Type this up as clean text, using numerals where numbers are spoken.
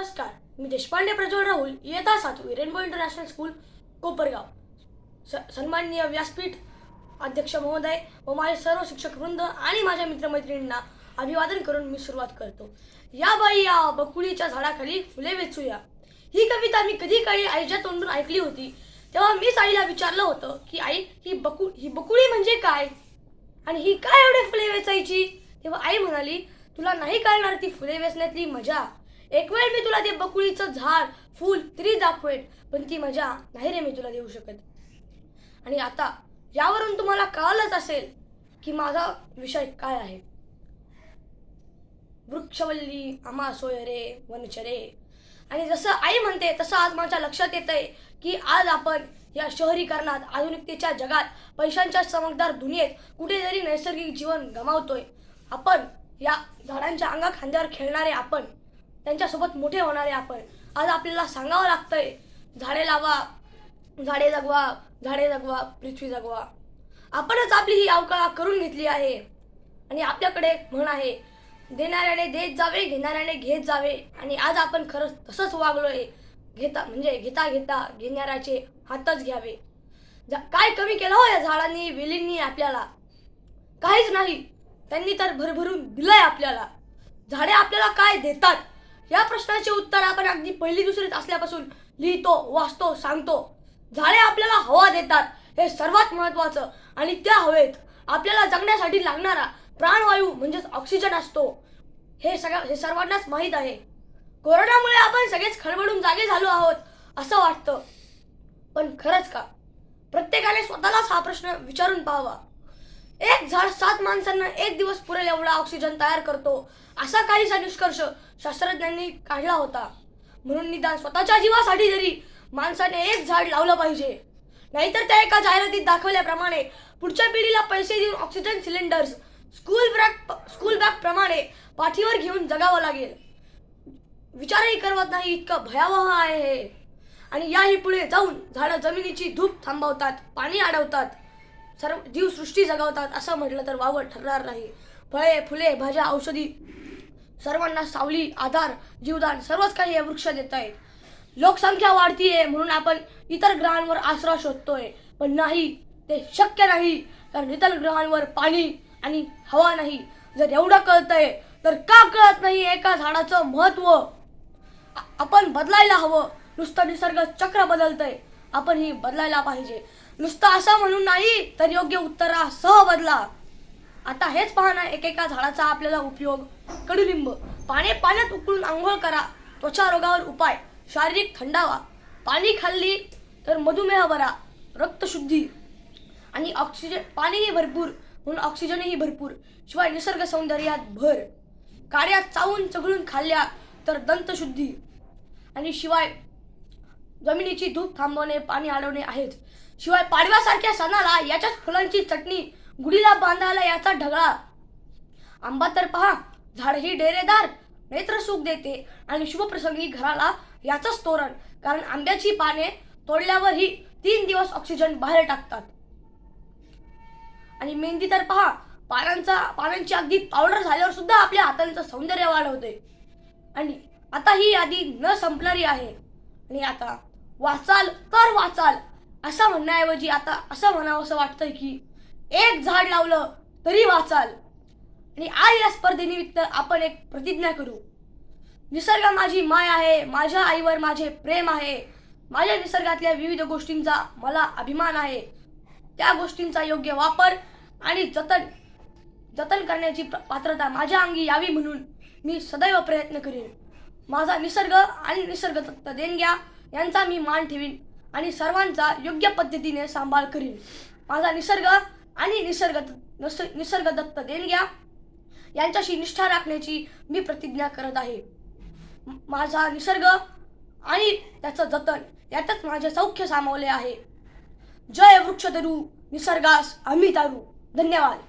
नमस्कार, मी देशपांडे प्रज्वल राहुल, इयत्ता 7वी, rainbow international school, Kopargaon. सन्माननीय व्यासपीठ अध्यक्ष महोदय व माझे सर्व शिक्षक वृंद आणि माझ्या मित्रमैत्रिणींना अभिवादन करून मी सुरुवात करतो. या बाई या बकुळीच्या झाडाखाली फुले वेचूया. ही कविता मी कधी काळी आईच्या तोंडून ऐकली होती. तेव्हा मीच आईला विचारलं होतं की आई, ही बकुळी म्हणजे काय आणि ही काय एवढे फुले वेचायची. तेव्हा आई म्हणाली, तुला नाही कळणार ती फुले वेचण्यातली मजा. एक वेळ मी तुला ते बकुळीचं झाड फूल तरी दाखवेन, पण ती मजा नाही रे मी तुला देऊ शकत. आणि आता यावरून तुम्हाला कळलंच असेल की माझा विषय काय आहे. वृक्षवल्ली आम्हा सोय रे वनचरे. आणि जसं आई म्हणते तसं आज माझ्या लक्षात येतंय की आज आपण या शहरीकरणात आधुनिकतेच्या जगात पैशांच्या चमकदार दुनियेत कुठेतरी नैसर्गिक जीवन गमावतोय. आपण या झाडांच्या अंगा खांद्यावर खेळणारे आपण, त्यांच्यासोबत मोठे होणारे आपण, आज आपल्याला सांगावं लागतंय, झाडे लावा, झाडे जगवा, झाडे जगवा, पृथ्वी जगवा. आपणच आपली ही अवकळा करून घेतली आहे. आणि आपल्याकडे म्हण आहे, देणाऱ्याने देत जावे, घेणाऱ्याने घेत जावे. आणि आज आपण खरंच तसंच वागलोय. घेता घेता घेणाऱ्याचे हातच घ्यावे. काय कमी केलं हो या झाडांनी वेलींनी आपल्याला? काहीच नाही. त्यांनी तर भरभरून दिलंय आपल्याला. झाडे आपल्याला काय देतात या प्रश्नाचे उत्तर आपण अगदी पहिली दुसरीत असल्यापासून लिहितो, वाचतो, सांगतो. झाडे आपल्याला हवा देतात, हे सर्वात महत्त्वाचं. आणि त्या हवेत आपल्याला जगण्यासाठी लागणारा प्राणवायू म्हणजेच ऑक्सिजन असतो. हे सर्वांनाच माहीत आहे. कोरोनामुळे आपण सगळेच खळबळून जागे झालो आहोत असं वाटतं, पण खरंच का? प्रत्येकाने स्वतःलाच हा प्रश्न विचारून पाहावा. एक झाड 7 माणसांना एक दिवस पुरेल एवढा ऑक्सिजन तयार करतो, असा काहीसा निष्कर्ष शास्त्रज्ञांनी काढला होता. म्हणून निदान स्वतःच्या जीवासाठी तरी माणसाने एक झाड लावलं पाहिजे. नाहीतर त्या एका जाहिरातीत दाखवल्याप्रमाणे पुढच्या पिढीला पैसे देऊन ऑक्सिजन सिलेंडर्स स्कूल बॅग प्रमाणे पाठीवर घेऊन जगावं लागेल. विचारही करवत नाही इतकं भयावह आहे हे. आणि याही पुढे जाऊन झाडं जमिनीची धूप थांबवतात, पाणी अडवतात, सर्व जीवसृष्टी जगवतात असं म्हटलं तर वावड ठरणार नाही. फळे, फुले, भाज्या, औषधी, सर्वांना सावली, आधार, जीवदान सर्वच काही हे वृक्ष देत आहेत. लोकसंख्या वाढतीये म्हणून आपण इतर ग्रहांवर आसरा शोधतोय, पण नाही, ते शक्य नाही. कारण इतर ग्रहांवर पाणी आणि हवा नाही. जर एवढं कळतंय तर का कळत नाही एका झाडाचं महत्त्व? आपण बदलायला हवं. नुसतं निसर्ग चक्र बदलतंय, आपणही बदलायला पाहिजे. नुसतं असं म्हणून नाही तर योग्य उत्तरासह बदला. आता हेच पहा ना एकेका झाडाचा आपल्याला उपयोग. कडुलिंब, पाण्यात उकळून आंघोळ करा, त्वचा रोगावर उपाय, शारीरिक थंडावा. पाणी खाल्ली तर मधुमेह बरा, रक्तशुद्धी आणि ऑक्सिजन. पाणीही भरपूर म्हणून ऑक्सिजनही भरपूर. शिवाय निसर्ग सौंदर्यात भर. काड्या चावून चघळून खाल्ल्या तर दंतशुद्धी. आणि शिवाय जमिनीची धूप थांबवणे, पाणी अडवणे आहेच. शिवाय पाडव्यासारख्या सणाला याच्याच फुलांची चटणी, गुढीला बांधायला याचा ढगळा. आंबा तर पहा, झाडही डेरेदार, नेत्र सुख देते आणि शुभप्रसंगी घराला याचंच तोरण. कारण आंब्याची पाने तोडल्यावरही 3 दिवस ऑक्सिजन बाहेर टाकतात. आणि मेहंदी तर पहा, पानांची अगदी पावडर झाल्यावर सुद्धा आपल्या हातांचं सौंदर्य वाढवते. आणि आता ही यादी न संपणारी आहे. आणि आता वाचाल तर वाचाल असं म्हणण्याऐवजी आता असं म्हणावं असं वाटतंय की एक झाड लावलं तरी वाचाल. आणि आज या स्पर्धेनिमित्त आपण एक प्रतिज्ञा करू. निसर्ग माझी माय आहे, माझ्या आईवर माझे प्रेम आहे, माझ्या निसर्गातल्या विविध गोष्टींचा मला अभिमान आहे. त्या गोष्टींचा योग्य वापर आणि जतन करण्याची पात्रता माझ्या अंगी यावी म्हणून मी सदैव प्रयत्न करीन. माझा निसर्ग आणि निसर्गदत्त देणग्या यांचा मी मान ठेवीन आणि सर्वांचा योग्य पद्धतीने सांभाळ करीन. माझा निसर्ग आणि निसर्गदत्त देणग्या यांच्याशी निष्ठा राखण्याची मी प्रतिज्ञा करत आहे. माझा निसर्ग आणि त्याचं जतन यातच माझे सौख्य सामावले आहे. जय वृक्षतरू, निसर्गास आम्ही तारू. धन्यवाद.